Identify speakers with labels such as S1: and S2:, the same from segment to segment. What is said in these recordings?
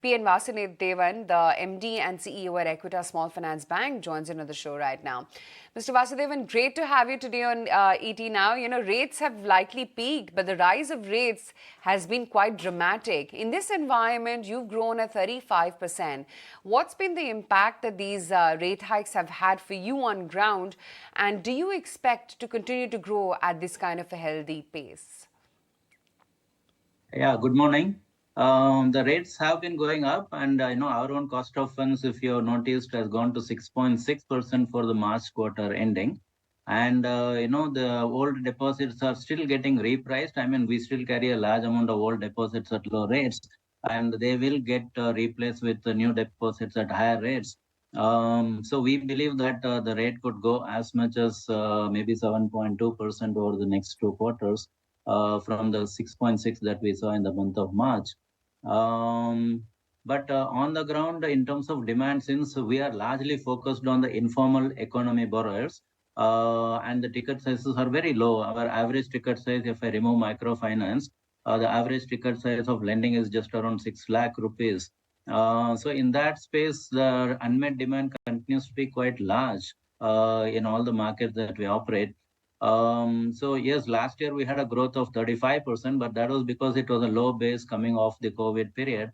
S1: PN Vasudevan, the MD and CEO at Equitas Small Finance Bank, joins in on the show right now. Mr. Vasudevan, great to have you today on ET Now. You know, rates have likely peaked, but the rise of rates has been quite dramatic. In this environment, you've grown at 35%. What's been the impact that these rate hikes have had for you on ground? And do you expect to continue to grow at this kind of a healthy pace?
S2: Yeah, good morning. The rates have been going up, and our own cost of funds, if you have noticed, has gone to 6.6% for the March quarter ending. And the old deposits are still getting repriced. I mean, we still carry a large amount of old deposits at low rates, and they will get replaced with the new deposits at higher rates. So we believe that the rate could go as much as maybe 7.2% over the next 2 quarters. From the 6.6 that we saw in the month of March. But on the ground, in terms of demand, since we are largely focused on the informal economy borrowers, and the ticket sizes are very low. Our average ticket size, if I remove microfinance, the average ticket size of lending is just around 6 lakh rupees. So in that space, the unmet demand continues to be quite large in all the markets that we operate. So yes, last year we had a growth of 35%, but that was because it was a low base coming off the COVID period.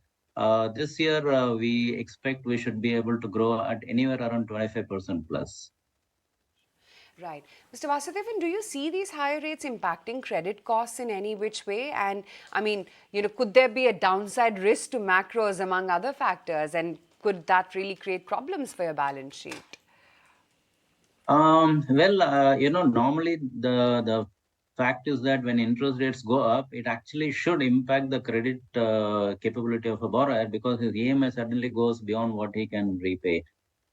S2: This year, we expect we should be able to grow at anywhere around 25% plus.
S1: Right. Mr. Vasudevan, do you see these higher rates impacting credit costs in any which way? And I mean, could there be a downside risk to macros among other factors? And could that really create problems for your balance sheet?
S2: Normally the fact is that when interest rates go up, it actually should impact the credit capability of a borrower because his EMI suddenly goes beyond what he can repay.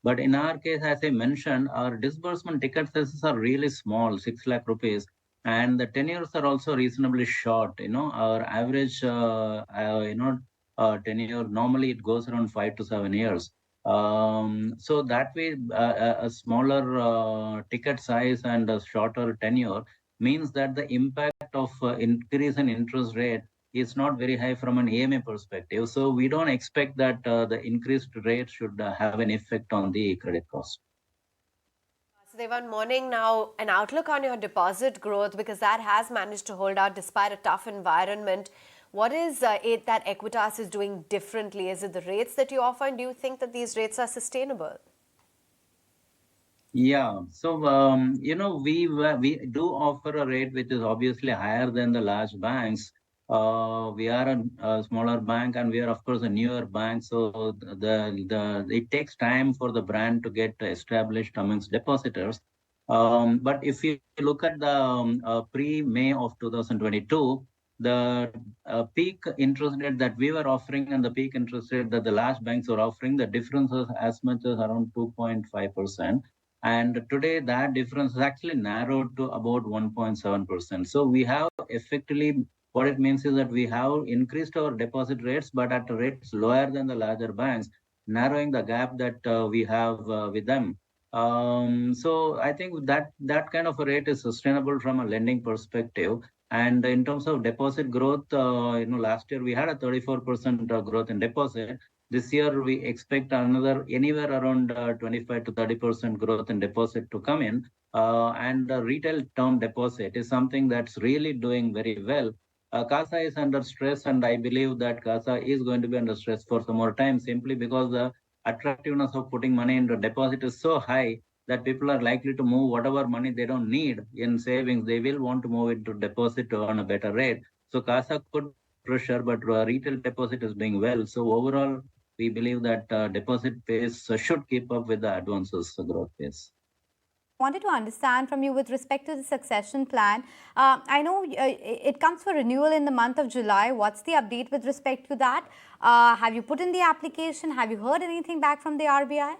S2: But in our case, as I mentioned, our disbursement ticket sizes are really small, 6 lakh rupees, and the tenures are also reasonably short. Our average, tenure normally it goes around 5 to 7 years. So that way, a smaller ticket size and a shorter tenure means that the impact of increase in interest rate is not very high from an EMI perspective. So we don't expect that the increased rate should have an effect on the credit cost.
S3: Vasudevan, morning. Now, an outlook on your deposit growth, because that has managed to hold out despite a tough environment. What is it that Equitas is doing differently? Is it the rates that you offer, and do you think that these rates are sustainable?
S2: Yeah, so we do offer a rate which is obviously higher than the large banks. We are a smaller bank, and we are of course a newer bank. So it takes time for the brand to get established amongst depositors. But if you look at the pre-May of 2022, the peak interest rate that we were offering and the peak interest rate that the large banks were offering, the difference was as much as around 2.5%. And today that difference has actually narrowed to about 1.7%. So we have effectively, what it means is that we have increased our deposit rates, but at rates lower than the larger banks, narrowing the gap that we have with them. So I think that kind of a rate is sustainable from a lending perspective. And in terms of deposit growth, last year we had a 34% growth in deposit. This year we expect another anywhere around 25 to 30% growth in deposit to come in. And the retail term deposit is something that's really doing very well. CASA is under stress, and I believe that CASA is going to be under stress for some more time simply because the attractiveness of putting money into deposit is so high that people are likely to move whatever money they don't need in savings. They will want to move it to deposit to earn a better rate. So CASA could pressure, but retail deposit is doing well. So overall, we believe that deposit pace should keep up with the advances growth pace.
S4: Wanted to understand from you with respect to the succession plan. I know it comes for renewal in the month of July. What's the update with respect to that? Have you put in the application? Have you heard anything back from the RBI?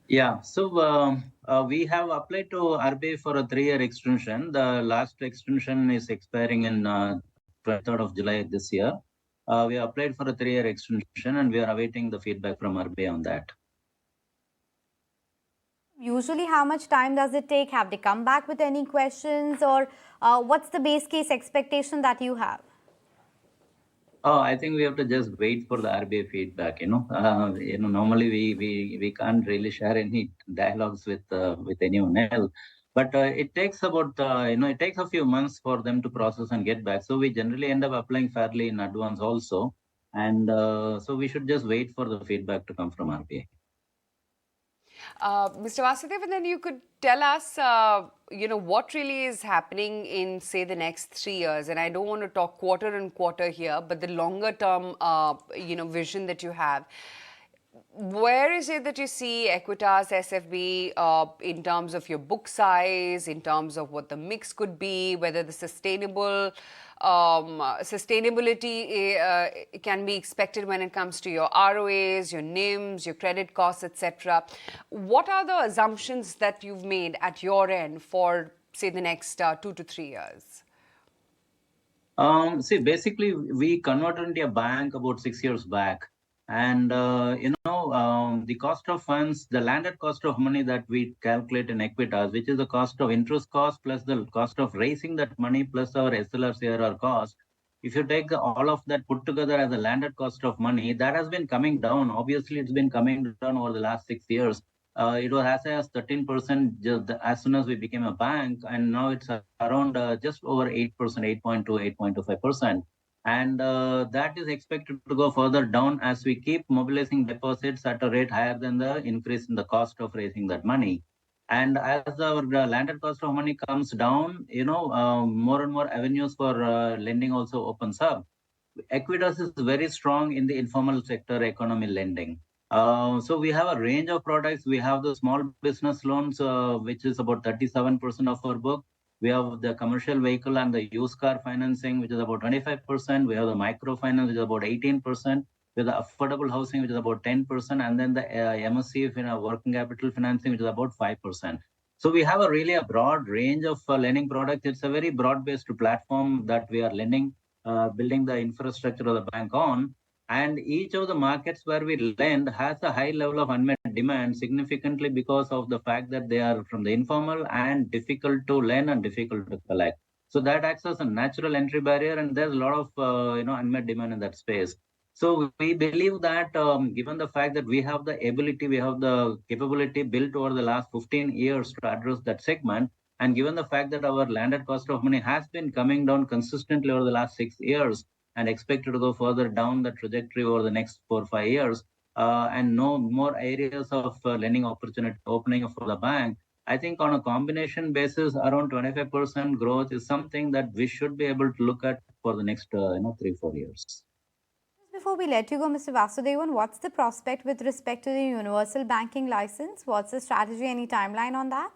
S2: Yeah, so we have applied to RBI for a 3-year extension. The last extension is expiring in 23rd of July this year. We applied for a 3-year extension, and we are awaiting the feedback from RBI on that.
S4: Usually, how much time does it take? Have they come back with any questions, or what's the base case expectation that you have?
S2: Oh, I think we have to just wait for the RBI feedback. Normally we can't really share any dialogues with anyone else. But it takes about it takes a few months for them to process and get back. So we generally end up applying fairly in advance also, and so we should just wait for the feedback to come from RBI.
S1: Mr. Vasudevan, then you could tell us, what really is happening in, say, the next 3 years. And I don't want to talk quarter and quarter here, but the longer term, vision that you have. Where is it that you see Equitas SFB in terms of your book size, in terms of what the mix could be, whether the sustainability can be expected when it comes to your ROAs, your NIMs, your credit costs, etc. What are the assumptions that you've made at your end for, say, the next 2 to 3 years?
S2: See, basically, we converted into a bank about 6 years back. And, the cost of funds, the landed cost of money that we calculate in Equitas, which is the cost of interest cost plus the cost of raising that money plus our SLR CRR cost. If you take all of that put together as a landed cost of money, that has been coming down. Obviously, it's been coming down over the last 6 years. It was as high as 13% just as soon as we became a bank, and now it's around just over 8%, 8.2, 8.25%. And that is expected to go further down as we keep mobilizing deposits at a rate higher than the increase in the cost of raising that money. And as our landed cost of money comes down, more and more avenues for lending also opens up. Equitas is very strong in the informal sector economy lending. So we have a range of products. We have the small business loans, which is about 37% of our book. We have the commercial vehicle and the used car financing, which is about 25%. We have the microfinance, which is about 18%. We have the affordable housing, which is about 10%. And then the MSC, working capital financing, which is about 5%. So we have a broad range of lending products. It's a very broad-based platform that we are lending, building the infrastructure of the bank on. And each of the markets where we lend has a high level of unmet demand significantly because of the fact that they are from the informal and difficult to lend and difficult to collect. So that acts as a natural entry barrier, and there's a lot of unmet demand in that space. So we believe that given the fact that we have the ability, we have the capability built over the last 15 years to address that segment, and given the fact that our landed cost of money has been coming down consistently over the last 6 years, and expected to go further down the trajectory over the next 4 or 5 years, and no more areas of lending opportunity opening up for the bank, I think on a combination basis, around 25% growth is something that we should be able to look at for the next 3-4 years.
S4: Before we let you go, Mr. Vasudevan, what's the prospect with respect to the universal banking license? What's the strategy? Any timeline on that?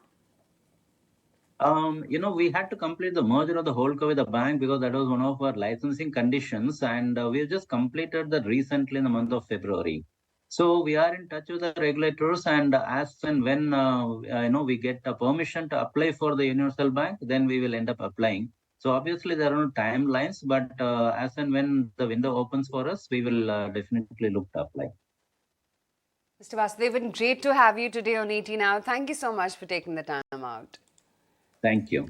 S2: We had to complete the merger of the holdco with the bank because that was one of our licensing conditions, and we just completed that recently in the month of February. So we are in touch with the regulators, and as and when we get a permission to apply for the universal bank, then we will end up applying. So obviously there are no timelines, but as and when the window opens for us, we will definitely look to apply.
S1: Mr. Vasudevan, great to have you today on ET Now. Thank you so much for taking the time out.
S2: Thank you.